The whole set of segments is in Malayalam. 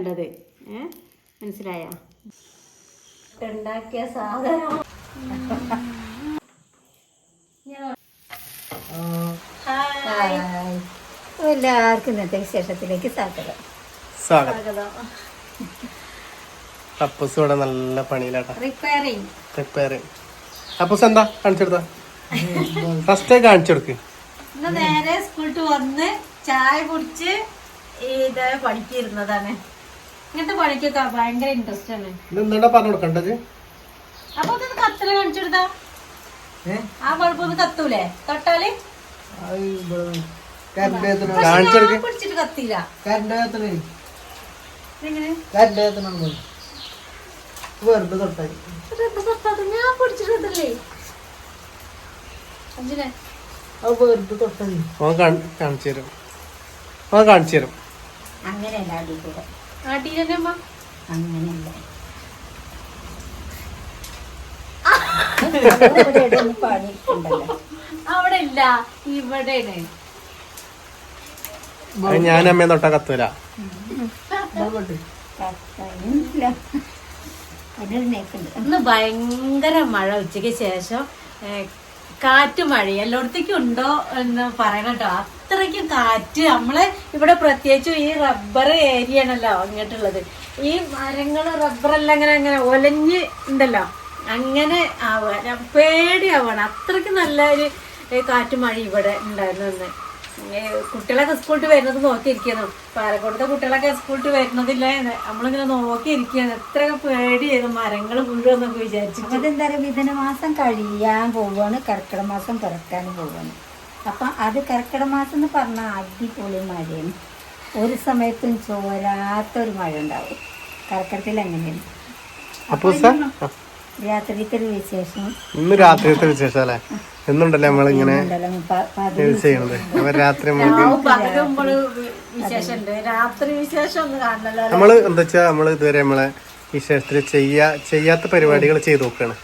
മനസ്സിലായ ഉണ്ടാക്കിയ സാധനം. എല്ലാവർക്കും ഇന്നത്തെ വിശേഷത്തിലേക്ക് സ്വാഗതം. അപ്പൂസ് ഇവിടെ നല്ല പണിയിലാട്ടാ. റിപ്പയറിങ്. അപ്പൂസ് എന്താ കാണിച്ചെടുത്ത ഫസ്റ്റ് കാണിച്ചു കൊടുക്ക്. ഇന്ന് നേരെ സ്കൂളിട്ട് വന്ന് ചായ കുടിച്ച് ഇത് പഠിക്കിരുന്നതാണ്. ഇങ്ങനത്തെ പണിക്കൊക്കെ ഭയങ്കര ഇൻട്രസ്റ്റ് ആണ്. എന്താ പറഞ്ഞു കൊടുക്കണ്ടത്? അപ്പൊ ഒന്ന് കത്തല കാണിച്ചെടുത്താ ആ കുഴപ്പമൊന്നും കത്തൂലേ? തൊട്ടാല് പിടിച്ചിട്ട് കത്തില്ല. ഞാൻ പിടിച്ചിട്ട് കത്തില്ലേ അഞ്ചിനെ കാണിച്ചു തരും. അങ്ങനെയല്ല അടിക്കൂടെ ആട്ടിയില്ലേ അമ്മ? അങ്ങനെയല്ല. അവിടെ ഇല്ല, ഇവിടെയാണ്. ഞാൻ അമ്മയെ തൊട്ടാ കത്തൂല. ഇന്ന് ഭയങ്കര മഴ. ഉച്ചയ്ക്ക് ശേഷം കാറ്റ് മഴ എല്ലായിടത്തേക്കും ഉണ്ടോ എന്ന് പറയണം കേട്ടോ. അത്രയ്ക്കും കാറ്റ്. നമ്മള് ഇവിടെ പ്രത്യേകിച്ചും ഈ റബ്ബർ ഏരിയ ആണല്ലോ ഇങ്ങോട്ടുള്ളത്. ഈ മരങ്ങള് റബ്ബറെല്ലാം അങ്ങനെ അങ്ങനെ ഒലഞ്ഞ് ഉണ്ടല്ലോ, അങ്ങനെ ആവുക പേടിയാവണം. അത്രയ്ക്ക് നല്ലൊരു കാറ്റ് മഴ ഇവിടെ ഉണ്ടായിരുന്നു. കുട്ടികളൊക്കെ സ്കൂളിട്ട് വരുന്നത് നോക്കിയിരിക്കുന്നു. പാലക്കോട്ടത്തെ കുട്ടികളൊക്കെ സ്കൂളിട്ട് വരുന്നതില്ല, നമ്മളിങ്ങനെ നോക്കിയിരിക്കുകയാണ്. എത്ര പേടിയായിരുന്നു മരങ്ങൾ മുഴുവന്നൊക്കെ വിചാരിച്ചു. അതെന്താ പറയുക, മിഥുനമാസം കഴിയാൻ പോവാണ്, കർക്കിടക മാസം പിറക്കാനും പോവാണ്. അപ്പം അത് കർക്കിടക മാസം എന്ന് പറഞ്ഞാൽ അടിപൊളി മഴയാണ്. ഒരു സമയത്തും ചോരാത്തൊരു മഴ ഉണ്ടാവും. കർക്കിടത്തിൽ അങ്ങനെയാണ്. രാത്രിത്തെ ഒരു വിശേഷം. ഇന്ന് രാത്രിത്തെ വിശേഷം അല്ലേ? എന്നുണ്ടല്ലോ നമ്മളിങ്ങനെ ചെയ്യണത്. നമ്മള് എന്താ വെച്ചാ നമ്മള് ഇതുവരെ നമ്മളെ വിശേഷത്തില് ചെയ്യാത്ത പരിപാടികൾ ചെയ്ത് നോക്കാണ്.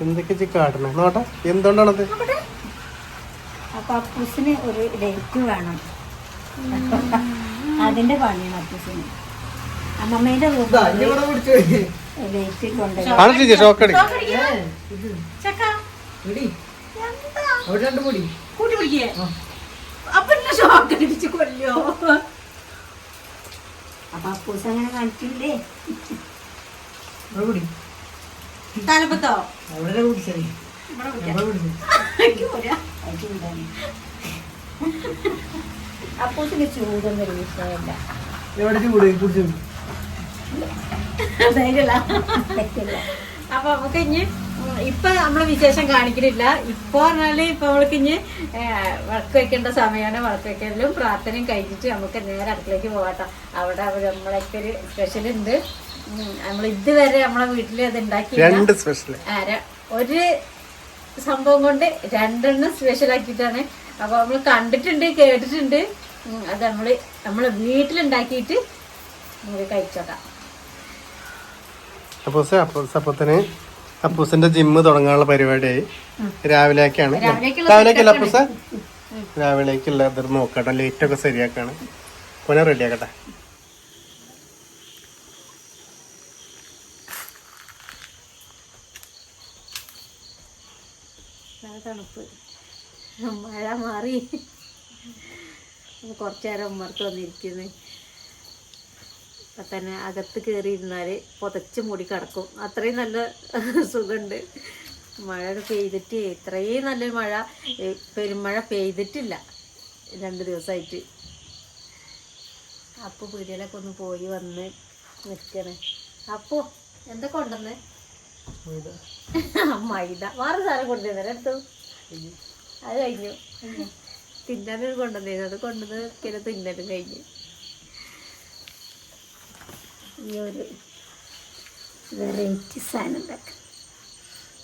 എന്തൊക്കെ കാട്ടണേ നോട്ടെ, എന്തുകൊണ്ടാണത്? അപ്പൊ അപ്പൂസിന് ഒരു ലൈറ്റ് വേണം. അതിന്റെ പണിയാണ് അപ്പൂസിന്. അമ്മമ്മേന്റെ ലൈറ്റ് കൊണ്ട് അപ്പൊ അപ്പൂസ് അങ്ങനെ കാണിച്ചില്ലേ? തലപ്പത്തോ അപ്പൂസിന് ചൂടൊന്നൊരു വിഷയമല്ല. അപ്പൊ നമുക്ക് ഇനി ഇപ്പൊ നമ്മള് വിശേഷം കാണിക്കുന്നില്ല. ഇപ്പൊ പറഞ്ഞാല് ഇപ്പൊ നമ്മൾക്ക് ഇനി വിളക്ക് വെക്കേണ്ട സമയമാണ്. വിളക്ക് വെക്കലും പ്രാർത്ഥനയും കഴിഞ്ഞിട്ട് നമുക്ക് നേരെ അടുക്കളേക്ക് പോകാട്ടോ. അവിടെ നമ്മളൊക്കെ ഒരു സ്പെഷ്യൽ ഉണ്ട്. നമ്മൾ ഇതുവരെ നമ്മളെ വീട്ടില് അത് ഉണ്ടാക്കി ഒരു സംഭവം കൊണ്ട് 2 സ്പെഷ്യൽ ആക്കിയിട്ടാണ്. അപ്പൊ നമ്മൾ കണ്ടിട്ടുണ്ട്, കേട്ടിട്ടുണ്ട്. അത് നമ്മള് വീട്ടിലുണ്ടാക്കിയിട്ട് നമുക്ക് കഴിച്ചോക്കാം. അപ്പൂസിന്റെ ജിമ്മ് തുടങ്ങാനുള്ള പരിപാടിയായി. രാവിലേക്കാണ്. രാവിലേക്കല്ല അപ്പൂസ, രാവിലേക്കുള്ള ഇത് നോക്കട്ടെ. ലേറ്റ് ഒക്കെ ശരിയാക്കാണ്. പുനഃ റെഡിയാക്കട്ടെ. തണുപ്പ്, മഴ മാറി കുറച്ചു നേരം ഉമ്മർത്ത് വന്നിരിക്കുന്നു. അപ്പം തന്നെ അകത്ത് കയറിയിരുന്നാല് പുതച്ച് മൂടി കിടക്കും. അത്രയും നല്ല സുഖമുണ്ട്. മഴ പെയ്തിട്ട് ഇത്രയും നല്ലൊരു മഴ, പെരുമഴ പെയ്തിട്ടില്ല 2 ദിവസമായിട്ട്. അപ്പോൾ പീടികയിലൊക്കെ ഒന്ന് പോയി വന്ന് നിൽക്കണേ. അപ്പോൾ എന്തൊക്കെ കൊണ്ടുവന്ന്? മൈദ. വേറെ സാധനം കൊണ്ടുവന്നേരം എടുത്തു. അത് കഴിഞ്ഞു. തിന്നാനൊരു കൊണ്ടുവന്നേരും. അത് കൊണ്ടുവന്ന് കിലോ തിന്നാനും കഴിഞ്ഞു. ഈ ഒരു വെറൈറ്റി സാധനം ഉണ്ടാക്കാം.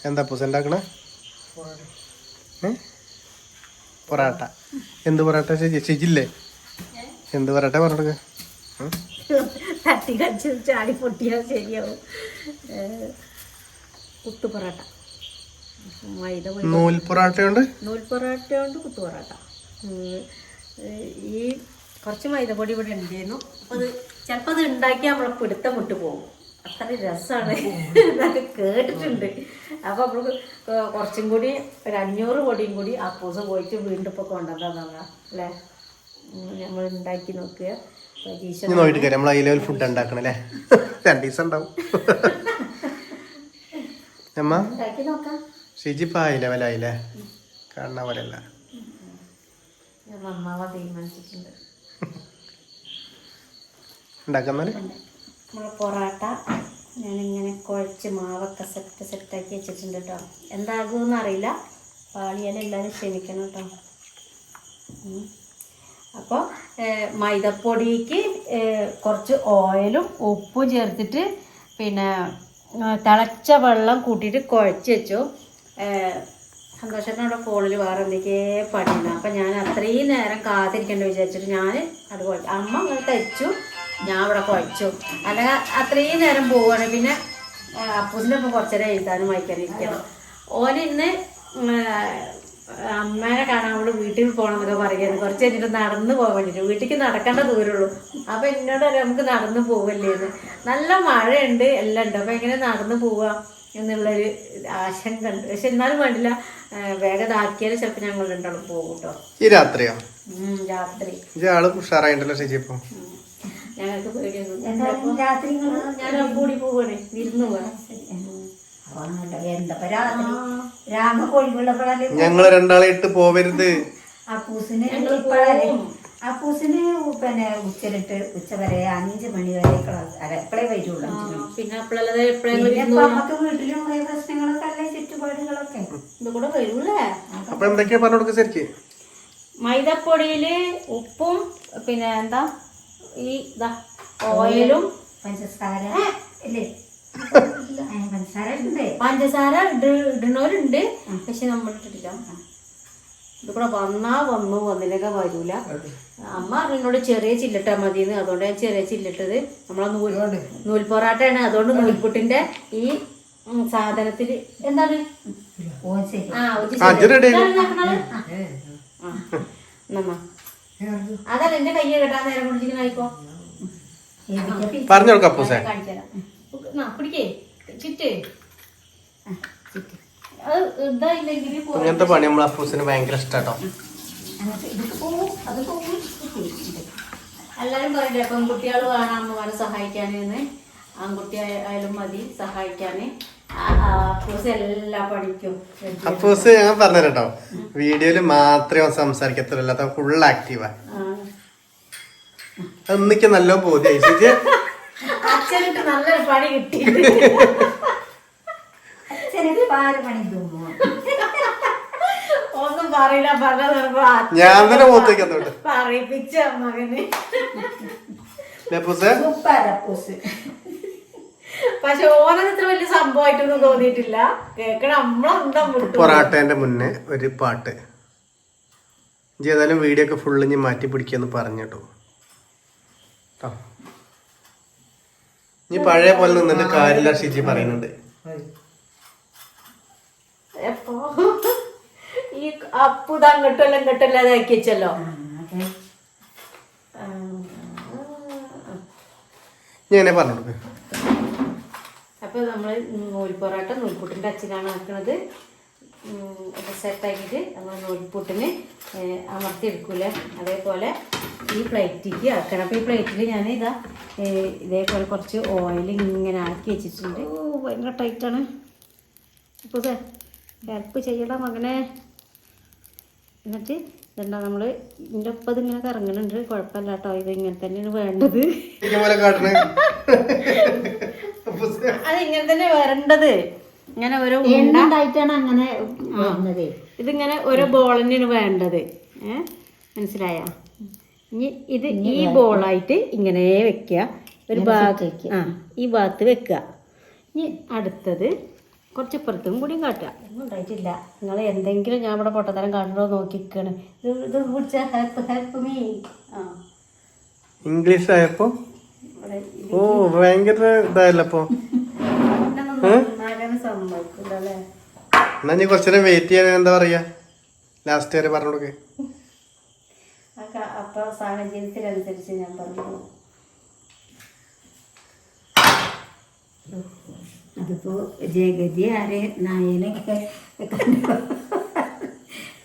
എന്താ പൂസ ഉണ്ടാക്കണേ? പൊറാട്ട. എന്ത് പൊറാട്ട ചേച്ചില്ലേ? എന്ത് പൊറാട്ട പറഞ്ഞെടുക്ക? തട്ടി കടിച്ച് ചാടി പൊട്ടിയാൽ ശരിയാവും. കുത്തു പൊറാട്ട. നൂൽ പൊറാട്ടയുണ്ട്, കുത്തു പൊറാട്ട. ഈ കുറച്ച് മൈദപ്പൊടി ഇവിടെ ഉണ്ടായിരുന്നു. അപ്പോൾ അത് ചിലപ്പോൾ അത് ഉണ്ടാക്കി നമ്മളെ പിടുത്തം വിട്ട് പോകും. അത്ര രസമാണ് എന്നൊക്കെ കേട്ടിട്ടുണ്ട്. അപ്പോൾ നമ്മൾ കുറച്ചും കൂടി ഒരു 500 പൊടിയും കൂടി അപ്പൂസ് പോയിട്ട് വീണ്ടും ഇപ്പോൾ കൊണ്ടുവന്നതാണ് അല്ലേ. നമ്മൾ ഉണ്ടാക്കി നോക്കുക. നോക്കിട്ട് നമ്മൾ അതിലെ ഫുഡ് ഉണ്ടാക്കണം അല്ലേ. 2 ദിവസം ഉണ്ടാവും. അമ്മ ഉണ്ടാക്കി നോക്കാം. ഷിജിപ്പോ ആയി ലെവലായില്ലേ, കാണുന്ന പോലെയല്ല. ഞാൻ നന്നാവാൻ തീരുമാനിച്ചിട്ടുണ്ട്. ഉണ്ടാക്കുന്നല്ലേ നമ്മളെ പൊറാട്ട ഞാനിങ്ങനെ കുഴച്ച് മാവൊക്കെ സെറ്റാക്കി വെച്ചിട്ടുണ്ട് കേട്ടോ. എന്താകുമെന്ന് അറിയില്ല, പാളിയാലും എല്ലാവരും ക്ഷമിക്കണം കേട്ടോ. അപ്പോൾ മൈദപ്പൊടിക്ക് കുറച്ച് ഓയിലും ഉപ്പും ചേർത്തിട്ട് പിന്നെ തിളച്ച വെള്ളം കൂട്ടിയിട്ട് കുഴച്ച് വെച്ചു. സന്തോഷത്തിനോടെ ഫോണിൽ വേറെ എന്തൊക്കെയേ പണിയുണ്ട്. അപ്പം ഞാൻ അത്രയും നേരം കാത്തിരിക്കേണ്ട വിചാരിച്ചിട്ട് ഞാൻ അത് കുഴച്ചു. അമ്മ അങ്ങനെ തയ്ച്ചു, ഞാൻ ഇവിടെ കുഴച്ചു. അല്ലെങ്കിൽ അത്രയും നേരം പോവുകയാണ്. പിന്നെ അപ്പൂസിനൊപ്പം കുറച്ച് നേരം എഴുതാനും വായിക്കാനും ഇരിക്കണം. ഓന് ഇന്ന് അമ്മേനെ കാണാൻ അവിടെ വീട്ടിൽ പോകണം എന്നൊക്കെ പറയുന്നത്. കുറച്ച് കഴിഞ്ഞിട്ട് നടന്ന് പോകാൻ വേണ്ടിയിട്ട്, വീട്ടിലേക്ക് നടക്കേണ്ട ദൂരമുള്ളൂ. അപ്പം എന്നോട് നമുക്ക് നടന്ന് പോവല്ലേന്ന്. നല്ല മഴയുണ്ട്, എല്ലാം ഉണ്ട്. അപ്പം എങ്ങനെ നടന്ന് പോവാം എന്നുള്ളൊരു ആശങ്ക ഉണ്ട്. പക്ഷെ എന്നാലും വേണ്ടില്ല, വേഗം ഇതാക്കിയാൽ ചിലപ്പോൾ ഞങ്ങൾ രണ്ടാളും പോകും കേട്ടോ. ഈ രാത്രിയോ? രാത്രി ഉഷാറായിട്ടല്ലോ ചേച്ചി. ഇപ്പൊ ഞങ്ങൾക്ക് പേടിയൊന്നും രാത്രി ഞാൻ കൂടി പോവാണ്, വിരുന്ന് പോവാൻ. ഞങ്ങള് രണ്ടാളെ ഇട്ട് പോവരുത്. അപ്പൂസിന് അപ്പൂസിന് പിന്നെ ഉച്ച വരെ 5 മണി വരെ ക്ലാസ് എപ്പോഴേ വരുള്ളൂ. പിന്നെ നമുക്ക് വീട്ടിലും കുറെ പ്രശ്നങ്ങളൊക്കെ അല്ലേ, ചുറ്റുപാടുകളൊക്കെ ഇത് കൂടെ വരൂലേ. അപ്പൊ എന്തൊക്കെയാ പറഞ്ഞു കൊടുക്കുക ശരിക്ക്? മൈദപ്പൊടിയില് ഉപ്പും പിന്നെ എന്താ ഈ ഓയിലും പഞ്ചസാര അല്ലേ, പഞ്ചസാര ഇടുന്നവരുണ്ട്, പക്ഷെ നമ്മൾ ഇട്ടിട്ടില്ല. ഇത് കൂടെ വന്നില്ലൊക്കെ വരൂല. അമ്മ എന്നോട് ചെറിയ ചില്ലിട്ടാ മതിയെന്ന്, അതുകൊണ്ട് ഞാൻ ചെറിയ ചില്ലിട്ടത്. നമ്മളെ നൂൽ പൊറാട്ടയാണ്, അതുകൊണ്ട് നൂൽപുട്ടിന്റെ ഈ സാധനത്തില് എന്താണ് അതല്ല എന്റെ കയ്യെ കെട്ടാൻ നേരം കുടിച്ചിരിക്കണായിക്കോ. പറഞ്ഞു കൊടുക്കാം അപ്പൂസേ. പിടിക്കേ ചിറ്റ് അത് ഇതായില്ലെങ്കിൽ ഇങ്ങനത്തെ പണി നമ്മളെ അപ്പൂസിന് ഭയങ്കര ഇഷ്ടാട്ടോ. എല്ലാരും പറയണ്ടേ പെൺകുട്ടികൾ വേണം അമ്മമാരെ സഹായിക്കാനെന്ന്. ആൺകുട്ടി ആയാലും മതി സഹായിക്കാന്. അപ്പൂസ് എല്ലാ പണിക്കും. അപ്പൂസ് ഞാൻ പറഞ്ഞുതരട്ടോ, വീഡിയോയില് മാത്രമേ സംസാരിക്കത്തുള്ളൂ, അല്ലാത്ത ഫുൾ ആക്റ്റീവാ. അന്നൊക്കെ നല്ല ബോധ്യായി. അച്ഛനിട്ട് നല്ലൊരു പണി കിട്ടി. ഒന്നും പറയില്ല, ഞാൻ തന്നെ പോത്തേക്കത്തോട്ട് പറയിപ്പിച്ച മകന്. പക്ഷെ ഓനത്ര വലിയ സംഭവമായിട്ടൊന്നും തോന്നിയിട്ടില്ല. കേക്കണ നമ്മളെന്താ പൊറാട്ടേന്റെ മുന്നേ ഒരു പാട്ട് ഏതായാലും വീഡിയോ ഒക്കെ ഫുള്ള് ഞാൻ മാറ്റി പിടിക്കാന്ന് പറഞ്ഞിട്ടോ. ഇനി പഴയ പോലെ നിന്നിട്ട് കാര്യമില്ല ഷിജി പറയുന്നുണ്ട്. ഈ അപ്പുത് അങ്ങോട്ടല്ല ഇങ്ങോട്ടല്ല ഇതാക്കി വെച്ചല്ലോ. ഞാൻ പറഞ്ഞു. അപ്പൊ നമ്മള് നൂൽ പൊറാട്ട നൂൽപുട്ടിന്റെ അച്ഛനാണ് ആക്കണത്. സെറ്റാക്കിയിട്ട് നമ്മൾ നൂൽപുട്ടിന് അമർത്തിയെടുക്കൂലേ, അതേപോലെ ഈ പ്ലേറ്റിലേക്ക് ആക്കണം. അപ്പോൾ ഈ പ്ലേറ്റിൽ ഞാൻ ഇതേപോലെ കുറച്ച് ഓയിൽ ഇങ്ങനെ ആക്കി വെച്ചിട്ടുണ്ട്. ഭയങ്കര ടൈറ്റാണ്. അപ്പോൾ ഹെൽപ്പ് ചെയ്യണം മകനെ. എന്നിട്ട് ഇതെന്താ നമ്മൾ ഇതിൻ്റെ ഒപ്പം ഇതിങ്ങനെ കറങ്ങുന്നുണ്ട്. കുഴപ്പമില്ല കേട്ടോ, ഇത് ഇങ്ങനെ തന്നെയാണ് വേണ്ടത്. അതിങ്ങനെ തന്നെ വരേണ്ടത്. ഇങ്ങനെ ഓരോ ഉണ്ടായിട്ടാണ് അങ്ങനെ ഇതിങ്ങനെ ഓരോ ബോൾ തന്നെയാണ് വേണ്ടത്. മനസ്സിലായ? ഇനി ഇത് ഈ ബോളായിട്ട് ഇങ്ങനെ വെക്കുക. ഒരു ഭാഗത്ത് ഈ ഭാഗത്ത് വെക്കുക. ഇനി അടുത്തത് കുറച്ച് ഇപ്പുറത്തും കൂടിയും കാട്ടുക. ഒന്നും ഉണ്ടായിട്ടില്ല. നിങ്ങൾ എന്തെങ്കിലും ഞാൻ ഇവിടെ പൊട്ടത്തരം കാണണോ നോക്കിക്കാണ്. ഇത് പിടിച്ച ഹെൽപ്പ് മീ. ഇംഗ്ലീഷ് ആയപ്പോ ഓ ഭയങ്കര ഇതായല്ലോ. സമ്മതിക്കില്ല അല്ലേ? എന്നാ നീ കുറച്ചേരം വെയിറ്റ് ചെയ്യാൻ എന്താ പറയാ, ലാസ്റ്റ് വരെ പറഞ്ഞു കൊടുക്കേ. അപ്പ ഒക്കെ സാഹചര്യത്തിനനുസരിച്ച് ഞാൻ പറഞ്ഞു. അതിപ്പോ ജയഗതി ആരെ നായനൊക്കെ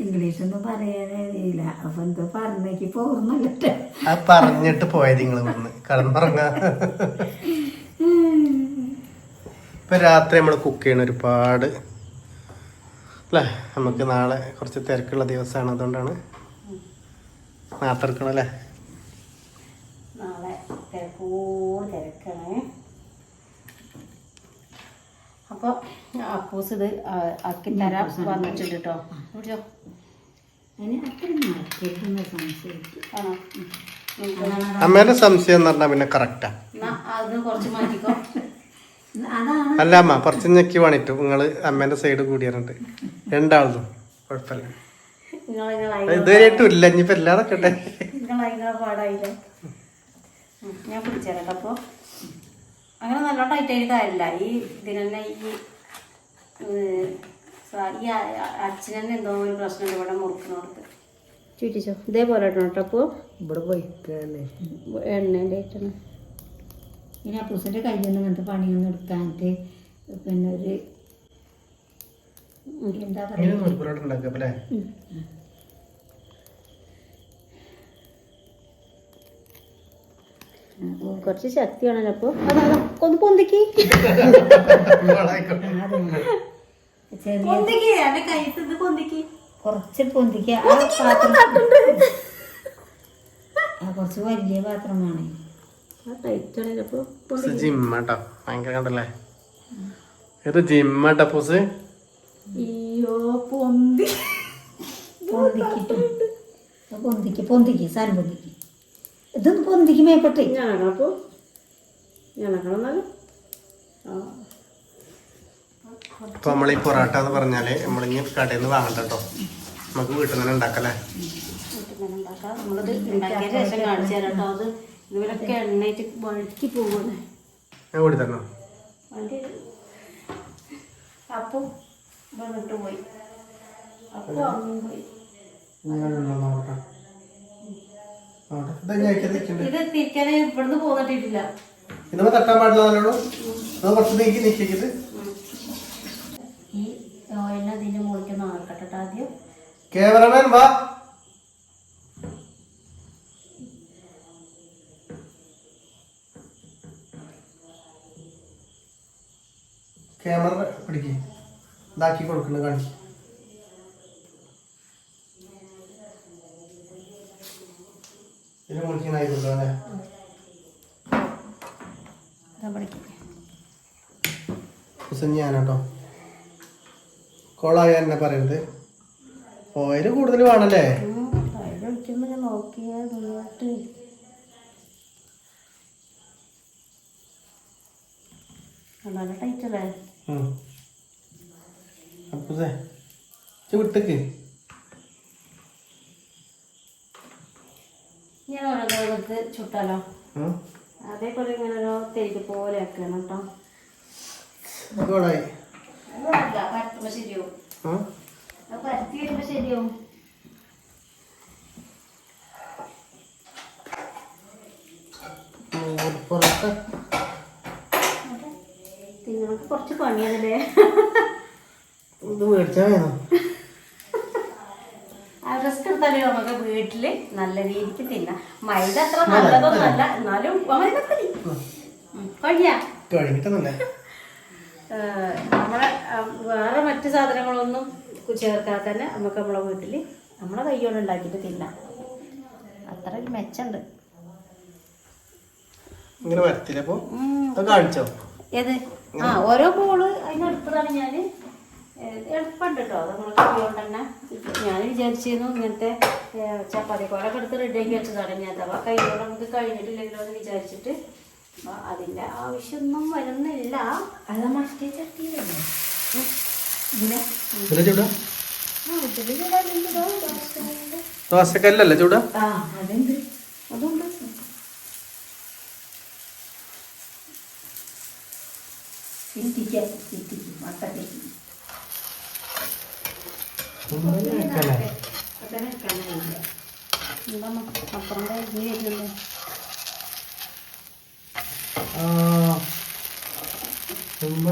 ഇംഗ്ലീഷൊന്നും പറയാനറിയില്ല. അപ്പൊ എന്തോ പറഞ്ഞേക്ക് പോർന്നല്ലോ. അത് പറഞ്ഞിട്ട് പോയത് നിങ്ങൾ ഇവിടുന്ന് കടന്നുറങ്ങാ. ഇപ്പൊ രാത്രി നമ്മൾ കുക്ക് ചെയ്യണ ഒരുപാട് അല്ലേ. നമുക്ക് നാളെ കുറച്ച് തിരക്കുള്ള ദിവസമാണ്, അതുകൊണ്ടാണ് നാത്തെടുക്കണം അല്ലേ. നാളെ തിരക്കാണ്. അപ്പോൾ അപ്പൂസ് ഇത് ആക്കി തരാൻ വന്നിട്ടുണ്ട് കേട്ടോ. കുടിച്ചോ. അതിന് അത്ര മാറ്റേക്കുന്ന സംശയിക്കും. ആണോ? അമ്മേന്റെ സംശയം എന്ന് പറഞ്ഞാൽ പിന്നെ കറക്റ്റാ. അത് കുറച്ച് മാറ്റിക്കോ. അതാണ് അല്ല അമ്മ കുറച്ച് ഞെക്കി വേണിട്ടു നിങ്ങള് അമ്മേന്റെ സൈഡ് കൂടിയാറുണ്ട് രണ്ടാളും. കുഴപ്പമില്ല, ഇതുവരെയായിട്ടും ഇല്ല. ഇനിയിപ്പോ എല്ലാതെ കേട്ടെ നിങ്ങളെ പാടായില്ലേ. ഞാൻ പിടിച്ചേരാം കേട്ടോ. അപ്പോൾ അങ്ങനെ നല്ലോണം ടൈറ്റായിട്ട് കാര്യമില്ല. ഈ ഇതിനെ ഈ അച്ഛനെ എന്തോ ഒരു പ്രശ്നമുണ്ട് ഇവിടെ മുറുക്കിനോടത്ത്. ചുറ്റിച്ചോ ഇതേപോലെ കേട്ടോ. അപ്പോൾ ഇവിടെ പോയിക്കല്ലേ എണ്ണേൻ്റെ ആയിട്ടാണ്. പിന്നെ അപ്പൂസിന്റെ കയ്യിൽ നിന്ന് അങ്ങനത്തെ പണിയൊന്നും എടുക്കാനായിട്ട് പിന്നെ ഒരു എന്താ പറയുക ഉണ്ടാക്കല്ലേ. കുറച്ച് ശക്തിയാണല്ലോ. അപ്പോൾ ഒന്ന് പൊന്തിക്ക് കുറച്ച് പൊന്തിക്കുക. കുറച്ച് വലിയ പാത്രമാണ്. ജിമ്മാട്ടോ ഭയങ്കര കണ്ടല്ലേ. ഇത് ജിമ്മാട്ടോ പൂസ്. പൊന്തിക്ക് സാധനം പൊന്തിക്ക്. ഇതൊന്ന് പൊന്തിക്ക് മേപ്പെട്ട് ഞാനപ്പോൾ ഞാനേക്കാളും ഇപ്പൊ നമ്മൾ ഈ പൊറാട്ട എന്ന് പറഞ്ഞാല് നമ്മളിങ്ങി കടയിൽ നിന്ന് വാങ്ങണ്ട കേട്ടോ. നമുക്ക് വീട്ടിൽ നിന്ന് ഉണ്ടാക്കല്ലേ. നമ്മളിത് ഉണ്ടാക്കിയ ശേഷം കാണിച്ചു തരാം കേട്ടോ. അത് ഇതുവരൊക്കെ എണ്ണയിട്ട് വഴുക്കി പോവാണ്. ഞാൻ കൂടി തരണോ? വണ്ടി അപ്പം വന്നിട്ട് പോയി. അപ്പം അങ്ങും പോയി. ഇത് തിരിക്കാൻ ഇവിടുന്ന് പോന്നിട്ടില്ല. ഇതൊന്നും തട്ടാൻ പാടില്ല. കുറച്ച് നീക്കി നീക്കിയത് ഈ ഓയിലിനെ അതിന്റെ മുകളിലേക്ക് ആർക്കട്ടെ ആദ്യം. ക്യാമറമാൻ വാ. ക്യാമറ പിടിക്കേ ഇതാക്കി കൊടുക്കണ കാണിച്ചു. ഇതിന് മുളിക്കാനായിക്കോട്ടോ അല്ലേ. ഞാനാട്ടോ കോളായ എന്നെ പറയരുത്. ഓയില് കൂടുതൽ വേണല്ലേ. ഒഴിക്കുമ്പോ ഞാൻ നോക്കിയാൽ നല്ല ടൈറ്റ് അല്ലേ. അപ്പൂസേ വിട്ടക്ക്. ഞാൻ ഓരോന്നോടത്ത് ചുട്ടാലോ. അതേപോലെ ഇങ്ങനെ ഓരോ തെരി പോലെ ആക്കണം കേട്ടോ. പരത്തുമ്പോ ശരിയാവും. പരത്തി വരുമ്പോ ശരിയാവും. നിങ്ങൾക്ക് കുറച്ച് പണിയാണല്ലേ. ഇത് മേടിച്ചാ വേണം. റിസ്ക് എടുത്താലേ നമുക്ക് വീട്ടില് നല്ല രീതിക്ക് തിന്നാം. മൈദ അത്ര നല്ലതൊന്നല്ല, എന്നാലും കഴിഞ്ഞിട്ടൊന്നല്ലേ. നമ്മളെ വേറെ മറ്റു സാധനങ്ങളൊന്നും ചേർക്കാതെ തന്നെ നമുക്ക് നമ്മളെ വീട്ടിൽ നമ്മളെ കൈയോട് ഉണ്ടാക്കിയിട്ട് തിന്നാം. അത്ര ഒരു മെച്ചുണ്ട്. ഇങ്ങനെ വരത്തില്ലപ്പോ കാണിച്ചോ ഏത് ഓരോ ബോള് അതിനടുത്തതാണ്. ഞാൻ എളുപ്പമുണ്ട് കേട്ടോ. അത് നമ്മളെ കൈയോണ്ട് തന്നെ. ഞാൻ വിചാരിച്ചിരുന്നു ഇങ്ങനത്തെ ചപ്പാത്തി കോലൊക്കെ എടുത്ത് റെഡിയാക്കി വെച്ചതാണ്. ഞാൻ അഥവാ കൈയോട് നമുക്ക് കഴിഞ്ഞിട്ടില്ലെങ്കിലോ എന്ന് വിചാരിച്ചിട്ട് അതിൻ്റെ ആവശ്യമൊന്നും വരുന്നില്ല. അത് മറ്റേ ചട്ടിയിലല്ലേ ദോശക്കല്ലല്ലേ ചൂടാ. അതുണ്ട് അതുകൊണ്ട് എന്താ അപ്പുറം ഇനി വരുന്നുള്ളൂ.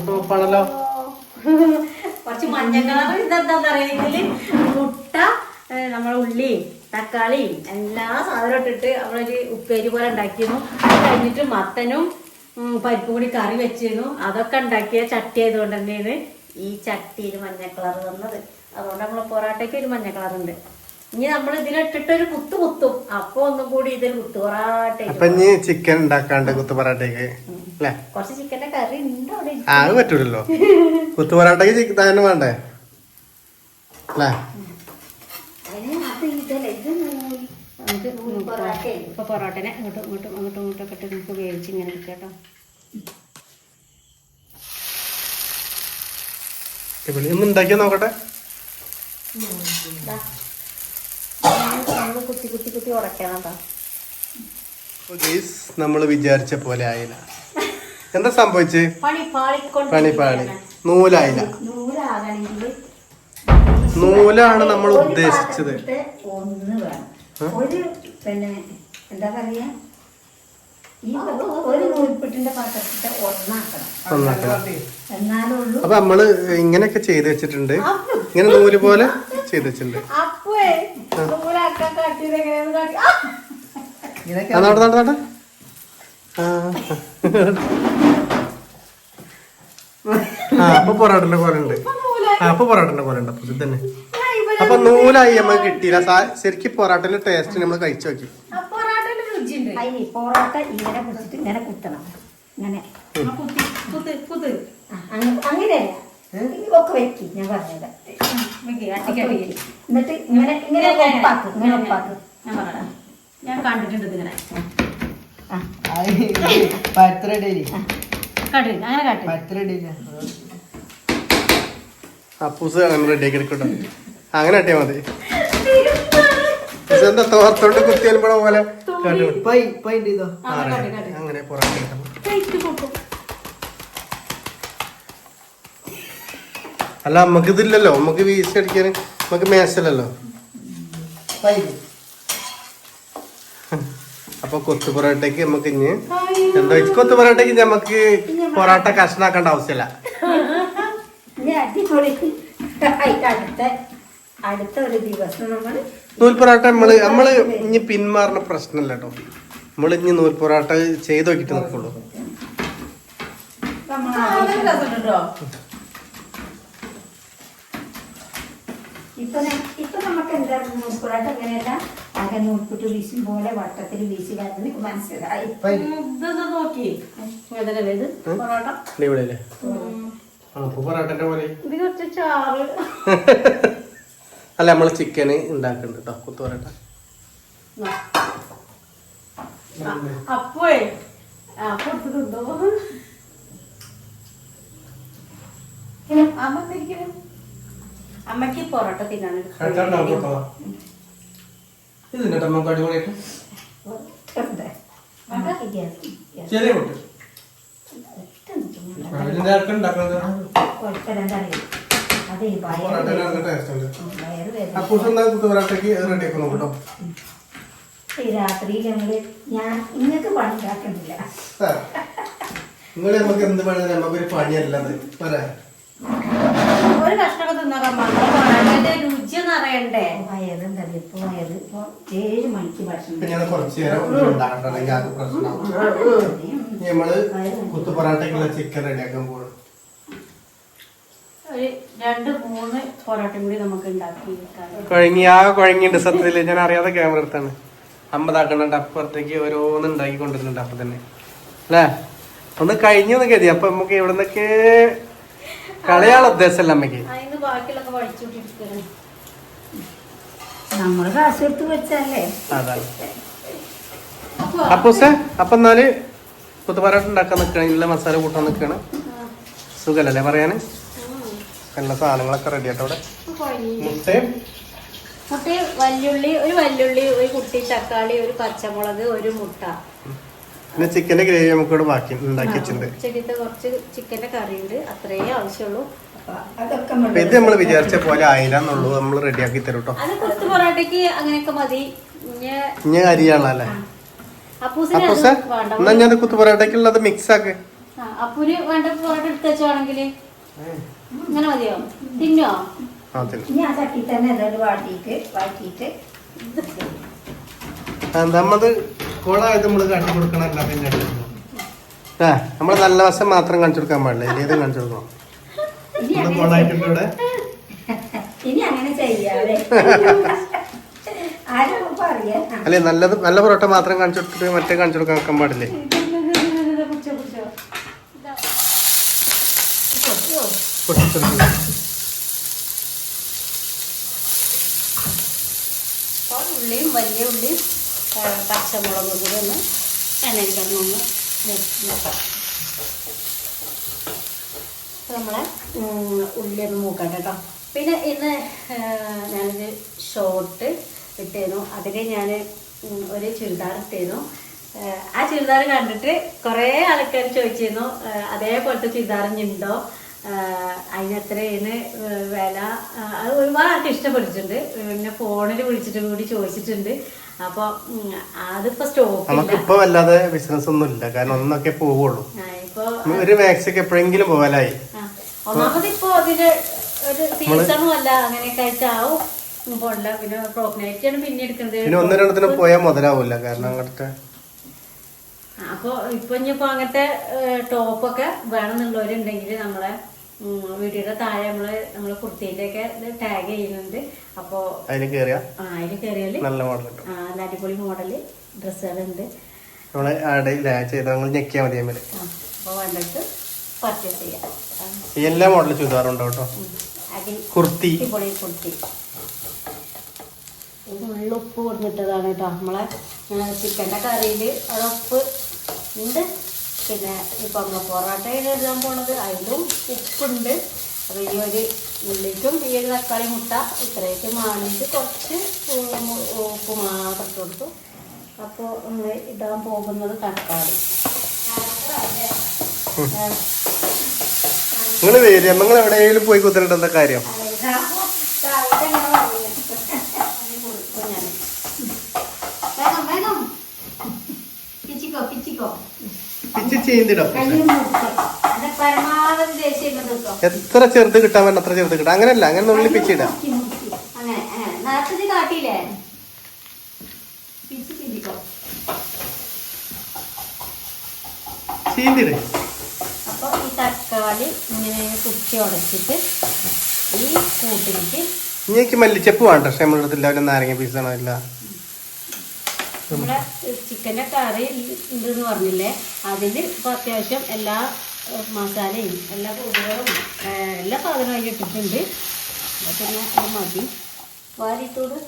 ടോപ്പാണല്ലോ. കുറച്ച് മഞ്ഞ കളർ ഇതെന്താ പറയുന്നത്, മുട്ട, നമ്മളെ ഉള്ളി, തക്കാളി എല്ലാ സാധനവും ഇട്ടിട്ട് നമ്മളൊരു ഉപ്പേരി പോലെ ഉണ്ടാക്കിയിരുന്നു. അത് കഴിഞ്ഞിട്ട് മത്തനും പരിപ്പും കൂടി കറി വെച്ചിരുന്നു. അതൊക്കെ ഉണ്ടാക്കിയ ചട്ടി ആയതുകൊണ്ട് തന്നെയാണ് ഈ ചട്ടിയിൽ മഞ്ഞ കളർ വന്നത്. അതുകൊണ്ട് നമ്മളെ പൊറാട്ടയ്ക്ക് ഒരു മഞ്ഞ കളർ ഉണ്ട്. ഇനി നമ്മൾ ഇതിലിട്ടിട്ട് ഒരു കുത്തും, അപ്പൊ ഒന്നും കൂടി ഇതൊരു കുത്തു പൊറാട്ട. അപ്പൊ ഇനി ചിക്കൻ ഉണ്ടാക്കാണ്ട് കുത്തു പൊറാട്ടയ്ക്ക് അല്ലേ? കുറച്ച് ചിക്കന്റെ കറി ഉണ്ട് അവിടെ. അത് പറ്റൂലല്ലോ, കുത്തു പൊറാട്ടയ്ക്ക് ചിക്കൻ തന്നെ വേണ്ടേ അല്ലേ? ഇപ്പൊ പൊറോട്ടനെ അങ്ങോട്ടും ഒക്കെ ഇട്ട് നമുക്ക് വേവിച്ച് ഇങ്ങനെ എടുക്കട്ടോ. ഒന്ന് ഉണ്ടാക്കിയാ നോക്കട്ടെ. നമ്മള് കുത്തി ഉടക്കണം. നമ്മള് വിചാരിച്ച പോലെ ആയില്ല. എന്താ സംഭവിച്ച്? പണി പാളി. നൂലായില്ല. നൂലാണ് നമ്മൾ ഉദ്ദേശിച്ചത്. ഒന്ന് വേണം, ഒരു പിന്നെ എന്താ പറയാ, ഈ ഒരു നൂൽപ്പെട്ടിന്റെ പാത്രത്തിന്റെ ഒന്നാക്കണം, എന്നാലുള്ളൂ. അപ്പൊ നമ്മള് ഇങ്ങനെയൊക്കെ ചെയ്ത് വെച്ചിട്ടുണ്ട്, ഇങ്ങനെ നൂല് പോലെ ചെയ്ത് വെച്ചിട്ടുണ്ട്. നട അപ്പൊ പൊറോട്ടന്റെ പോലെ ഉണ്ട്. അപ്പൊ പൊറോട്ടന്റെ പോലെ ഉണ്ട്. അപ്പൊ ഇത് തന്നെ. അപ്പൊ നൂലായി നമുക്ക് കിട്ടിയില്ല. ശരിക്കും പൊറോട്ടന്റെ ടേസ്റ്റ് നമ്മൾ കഴിച്ചു നോക്കി. പൊറോട്ട ഇങ്ങനെ കുത്തിട്ട് ഇങ്ങനെ കുത്തണം, ഇങ്ങനെ അങ്ങനെയല്ല ഒക്കെ വെക്കി. ഞാൻ പറഞ്ഞത് എന്നിട്ട് ഇങ്ങനെ ഇങ്ങനെ ഒപ്പാക്ക്, ഇങ്ങനെ ഒപ്പാക്ക്. ഞാൻ കണ്ടിട്ടുണ്ട് ഇങ്ങനെ. അപ്പൂസ് അങ്ങനെ റെഡിയാക്കി എടുക്കട്ടോ. അങ്ങനെ കട്ടിയാ മതി. എന്താ തോർത്തോണ്ട് കുത്തിയാലും പോലെ അങ്ങനെ പൊറോട്ട. അല്ല നമ്മക്ക് ഇതില്ലല്ലോ, നമുക്ക് വീശി അടിക്കാൻ നമുക്ക് മേശല്ലല്ലോ. അപ്പൊ കൊത്തു പൊറോട്ടയ്ക്ക് നമുക്ക് ഇനി എന്താ കൊത്തു പൊറോട്ടയ്ക്ക് നമുക്ക് പൊറോട്ട കഷ്ണാക്കേണ്ട ആവശ്യമില്ല. അടുത്ത ഒരു ദിവസം നൂൽ പൊറോട്ട നമ്മള് ഇനി പിന്മാറുന്ന പ്രശ്നമല്ല കേട്ടോ. നമ്മള് ഇനി നൂൽ പൊറോട്ട ചെയ്ത് നോക്കിട്ട് നിൽക്കുള്ളൂ. ഇപ്പൊ നമുക്ക് എന്താ നൂൽ പൊറോട്ട എങ്ങനെയല്ല, ആകെ നൂൽപുട്ട് വീശും പോലെ വട്ടത്തിൽ വീശി വരുന്നത് എനിക്ക് മനസ്സിലായി. നോക്കി പൊറോട്ട അടിപൊളിയല്ലേ? പൊറോട്ടന്റെ പോലെ കുറച്ച് ചാറ്. അല്ല നമ്മള് ചിക്കന് ഉണ്ടാക്കുന്നുണ്ട് കേട്ടോ കുത്തു പൊറോട്ട. അപ്പോഴേ കൊടുത്തിട്ടുണ്ടോ അമ്മക്ക് പൊറോട്ട തിന്നാണ്. ചെറിയ കുട്ടി രാത്രിയിൽ ഞാൻ ഇങ്ങക്ക് പണിണ്ടാക്കുന്നില്ല. നിങ്ങള് നമുക്ക് എന്ത് പണി, നമുക്കൊരു പണിയല്ലത് പറയാ. ഒരു കഷ്ണമൊക്കെ തിന്നാൻ രുചിയൊന്നും അറിയണ്ടേ. വയറെന്താ ഇപ്പൊ വയറ് ഇപ്പൊ 7 മണിക്ക് ഭക്ഷണം. ഞാൻ കുറച്ചു നേരം ഉണ്ടാക്കണമെങ്കിൽ അത് പ്രശ്നമാവും. നമ്മള് കുത്തു പൊറാട്ടയ്ക്കുള്ള ചിക്കൻ റെഡിയാക്കാൻ പോകും. ഒരു 2-3 പൊറോട്ടയും കൂടി നമുക്ക് ഉണ്ടാക്കി. കുഴങ്ങിണ്ട് സത്യത്തില്. ഞാൻ അറിയാതെ ക്യാമറ എടുത്താണ്. അമ്പതാക്കണ്ട അപ്പുറത്തേക്ക് ഓരോന്ന് ഉണ്ടാക്കി കൊണ്ടിരുന്നുണ്ട്. അപ്പൊ തന്നെ അല്ലേ ഒന്ന് കഴിഞ്ഞു കരുതി. അപ്പൊ നമുക്ക് എവിടെ നിന്നൊക്കെ കളയാനുള്ള ഉദ്ദേശമല്ല അമ്മക്ക്. ബാക്കിയുള്ളൊക്കെ പഠിച്ചുകൊണ്ടിരിക്കുന്നത് നമ്മള് കാശ് എടുത്ത് വെച്ചല്ലേ. അതാണ്. അപ്പൂസേ അപ്പൊ എന്നാല് കുത്തു പൊറോട്ട ഉണ്ടാക്കാൻ നിൽക്കണം. ഇല്ല മസാല കൂട്ടാൻ നിൽക്കണം. സുഖല്ലേ പറയാന്? എല്ലാ സാധനങ്ങളൊക്കെ റെഡി ആട്ടോ. അവിടെ മുട്ടയും വല്യുള്ളി, ഒരു കുട്ടി തക്കാളി, ഒരു പച്ചമുളക്, ഒരു മുട്ട, പിന്നെ ചിക്കന്റെ ഗ്രേവി നമുക്ക് ഇവിടെ ബാക്കി ഉണ്ടാക്കി വെച്ചിട്ടുണ്ട്. ഉച്ചക്കത്തെ കുറച്ച് ചിക്കന്റെ കറി ഉണ്ട്, അത്രേ ആവശ്യമുള്ളൂ. ഇത് നമ്മൾ വിചാരിച്ച പോലെ ആയില്ലെന്നുള്ളൂ. നമ്മൾ റെഡിയാക്കി തരും കേട്ടോ. അത് കുത്തു പൊറോട്ടയ്ക്ക് അങ്ങനെയൊക്കെ മതി. ഇനി അരിയാണല്ലേ അപ്പൂസിന് അപ്പൂസ വേണ്ട. എന്നാ ഞാൻ കുത്തു പൊറോട്ടക്കുള്ളത് മിക്സ് ആക്ക്. അപ്പൂന് വേണ്ട പൊറോട്ട എടുത്ത് വെച്ചോണെങ്കില് ഇങ്ങനെ മതിയോ? തിന്നോ? ഇനി ആ ചട്ടി തന്നെ അതൊരു വാട്ടിയിട്ട് നമ്മത് കോളായത് നമ്മള് കാട്ടി കൊടുക്കണം. പിന്നെ നമ്മള് നല്ല വശം മാത്രം കാണിച്ചു കൊടുക്കാൻ പാടില്ല, ഏതും കാണിച്ചു കൊടുക്കണം. കോളായിട്ടുണ്ട് ഇവിടെ. ഇനി അങ്ങനെ ചെയ്യാതെ ആരും പറയാ. അല്ലെ നല്ല പൊറോട്ട മാത്രം കാണിച്ചു കൊടുത്തിട്ട് മറ്റേ കാണിച്ചു കൊടുക്കാൻ വെക്കാൻ പാടില്ലേ? ഉള്ളിയും വലിയ ഉള്ളിയും പച്ചമുളകും കൂടി ഒന്ന് എണ്ണയിൽ കിടന്നൊന്ന് നോക്കാം. നമ്മളെ ഉള്ളി ഒന്ന് മൂക്കട്ടെ കേട്ടോ. പിന്നെ ഇന്ന് ഞാനൊരു ഷോർട്ട് ഇട്ടിരുന്നു. അതിൽ ഞാൻ ഒരു ചുരിദാർ ഇട്ടിരുന്നു. ആ ചുരിദാർ കണ്ടിട്ട് കുറേ ആൾക്കാർ ചോദിച്ചിരുന്നു അതേപോലത്തെ ചുരിദാറിഞ്ഞുണ്ടോ, അതിനെത്രയാണ് വില. അത് ഒരുപാട് ആൾക്ക് ഇഷ്ടപ്പെട്ടിട്ടുണ്ട്. പിന്നെ ഫോണിൽ വിളിച്ചിട്ട് കൂടി ചോദിച്ചിട്ടുണ്ട്. അപ്പോൾ അതിപ്പോൾ സ്റ്റോക്ക് നമുക്കിപ്പോ വല്ലാതെ ബിസിനസ് ഒന്നും ഇല്ല, കാരണം ഒന്നൊക്കെ പോവുള്ളൂ. ഇപ്പൊ ഒരു മാക്സിക്ക് എപ്പോഴെങ്കിലും പോവാലായി. ഒന്നാമത് ഇപ്പൊ അതിന്റെ ഒരു സീസണും അല്ല, അങ്ങനെയൊക്കെ ആയിട്ടാവും പോണില്ല. പിന്നെ പ്രോഗ്നൈറ്റാണ് പിന്നെ എടുക്കുന്നത്. പിന്നെ ഒന്ന് രണ്ടത്തിന് പോയാൽ മുതലാവൂല, കാരണം അങ്ങനത്തെ. അപ്പൊ ഇപ്പൊ ഇനിയിപ്പോ അങ്ങനത്തെ ടോപ്പൊക്കെ വേണമെന്നുള്ളവരുണ്ടെങ്കിൽ നമ്മളെ വീഡിയോയുടെ താഴെ നമ്മള് കുർത്തിയുടെ ഒക്കെ ടാഗ് ചെയ്യുന്നുണ്ട്. അപ്പൊ അതിൽ കയറിയാല് നല്ല മോഡൽ നല്ല അടിപൊളി മോഡല് ഡ്രസ്സുകളുണ്ട്. ഞെക്കിയാൽ മതി. അപ്പൊ വേണ്ടിട്ട് പർച്ചേസ് ചെയ്യാം. എല്ലാ മോഡലും ചുരിദാറുണ്ടോ കേട്ടോ. കുർത്തി കുർത്തി ഉള്ളുപ്പ് കൊടുത്തിട്ടതാണ് കേട്ടോ. നമ്മളെ ചിക്കൻ്റെ കറിയിൽ അവിടെ ഉപ്പ് ഉണ്ട്. പിന്നെ ഇപ്പം നമ്മൾ പൊറോട്ടയിൽ എഴുതാൻ പോണത് അതിലും ഉപ്പുണ്ട്. അപ്പോൾ ഈ ഒരു ഉള്ളിക്കും ഈ ഒരു തക്കാളി മുട്ട ഇത്രയൊക്കെ വാങ്ങിയിട്ട് കുറച്ച് ഉപ്പ് മാത്രം ഇട്ട് കൊടുത്തു. അപ്പോൾ നമ്മൾ ഇടാൻ പോകുന്നത് തക്കാളി. നിങ്ങൾ വരിക, നിങ്ങൾ എവിടെയെങ്കിലും പോയി കുത്തിരേണ്ട എന്താ കാര്യം? എത്ര ചെറുത് കിട്ടാൻ വേണ്ട അത്ര ചെറുത് കിട്ടാം. അങ്ങനെയല്ല, അങ്ങനെ നുള്ളി പിച്ചിടാം. ചീന്തിട്. അപ്പൊ ഈ തക്കാളി ഇങ്ങനെ കുത്തി ഉടച്ചിട്ട് ഈ കൂട്ടിലേക്ക് ഇനിക്ക് മല്ലിച്ചപ്പ് വേണ്ട. പക്ഷെ നമ്മുടെ അടുത്തില്ല, അവന് നാരങ്ങ പീസാണോ ഇല്ല. നമ്മുടെ ചിക്കൻ്റെ കറി ഉണ്ടെന്ന് പറഞ്ഞില്ലേ, അതിൽ ഇപ്പോൾ അത്യാവശ്യം എല്ലാ മസാലയും എല്ലാ പൊടികളും എല്ലാ സാധനവും അതിൽ ഇട്ടിട്ടുണ്ട്. പിന്നെ അത് മതി. വാരിട്ടോട്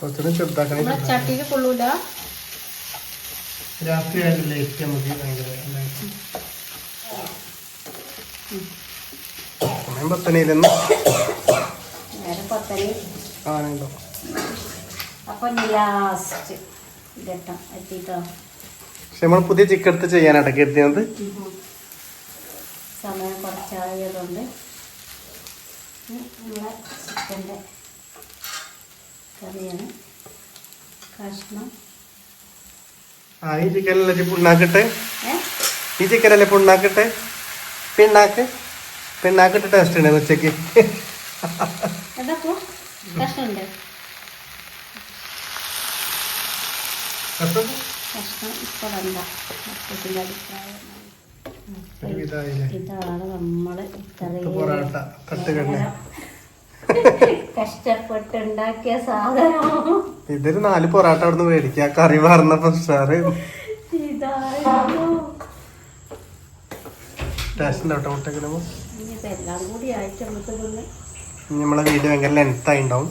നമ്മുടെ ചട്ടിയിൽ കൊള്ളൂല. രാത്രി ലേറ്റ് നമുക്ക് സമയം 10 നേരെ 10 ആണോ. അപ്പൊ ലാസ്റ്റ് ഇതെട്ടാ എത്തിട്ടോ. പക്ഷെ നമ്മൾ പുതിയ ചിക്കൻ എടുത്ത് ചെയ്യാനാട്ടോ കരുതിയത്. സമയം കുറച്ചായതുകൊണ്ട് നമ്മളെ ചിക്കൻ്റെ കറിയാണ്. കഷ്ണം ഈ ചിക്കനല്ലേ പുണ്ണാക്കിട്ടെ, ഈ ചിക്കനല്ലേ പുണ്ണാക്കിട്ടെ, പിണ്ണാക്കിട്ട് ടേസ്റ്റ് ഉണ്ട് ഉച്ചക്ക്. എന്താ കഷ്ണമുണ്ട്, കഷ്ണം ഇപ്പോൾ വേണ്ട. അപ്പത്തിൻ്റെ അഭിപ്രായം ഇതാണ്. നമ്മള് ഇത്രയും കഷ്ടപ്പെട്ടുണ്ടാക്കിയ സാധനം. ഇതൊരു 4 പൊറാട്ട അവിടുന്ന് മേടിക്കുക, കറി പറഞ്ഞപ്പോ ഉഷാറ്. എല്ലാം കൂടി ആയിട്ട് നമുക്ക് നമ്മളെ വീഡിയോ ഭയങ്കര ലെങ്ത് ആയിണ്ടാവും.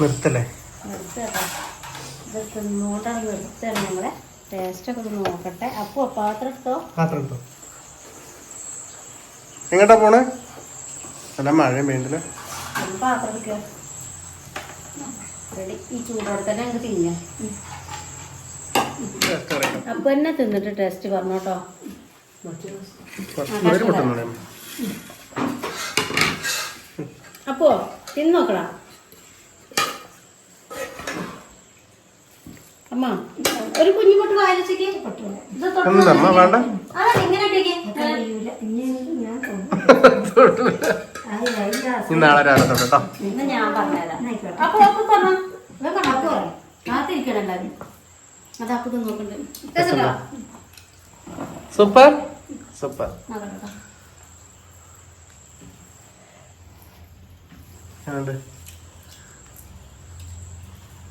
നിർത്തല്ലേ, നിർത്തട്ടോ. ഇത് തിന്നോണ്ടാണ് നിർത്തണം. ഞങ്ങളെ ടേസ്റ്റൊക്കെ ഒന്ന് നോക്കട്ടെ. അപ്പൊ പാത്രം എടുത്തോ. എങ്ങോട്ടാ പോണേ? നല്ല മഴയും വേണ്ടില്ല. പാത്രം എടുക്കുക. റെഡി. ഈ ചൂടോടെ തന്നെ അങ്ങ് തിന്നാം. അപ്പൊ തന്നെ തിന്നിട്ട് ടേസ്റ്റ് പറഞ്ഞോട്ടോ. അപ്പോ തിന്നോക്കടാ. അമ്മ ഒരു കുഞ്ഞു പൊട്ട് വായിച്ചേക്ക് എന്താ അമ്മ വേണ്ട അതാണ് ഇങ്ങനെ ഇട്ടേക്ക്. ഇനി നാളെ രാവിലെ തൊട്ട് കേട്ടോ. ഇന്ന് ഞാൻ പറഞ്ഞുതരാം. അപ്പൊ അപ്പൊ പറഞ്ഞോ കാത്തിരിക്കണം എല്ലാവരും. അത് അപ്പൊ നോക്കണ്ട് സൂപ്പർ സൂപ്പർ.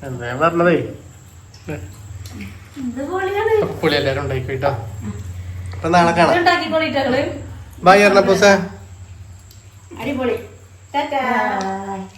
എന്താ ഞാൻ പറഞ്ഞതേ പുളി എല്ലാരും ഉണ്ടായിക്കോട്ടോ. അപ്പൊ നാളെ കാണാം. ഉണ്ടാക്കിക്കോളിട്ടങ്ങള് ബൈ എറണപ്പൂസ. അടിപൊളി. ടാറ്റാ.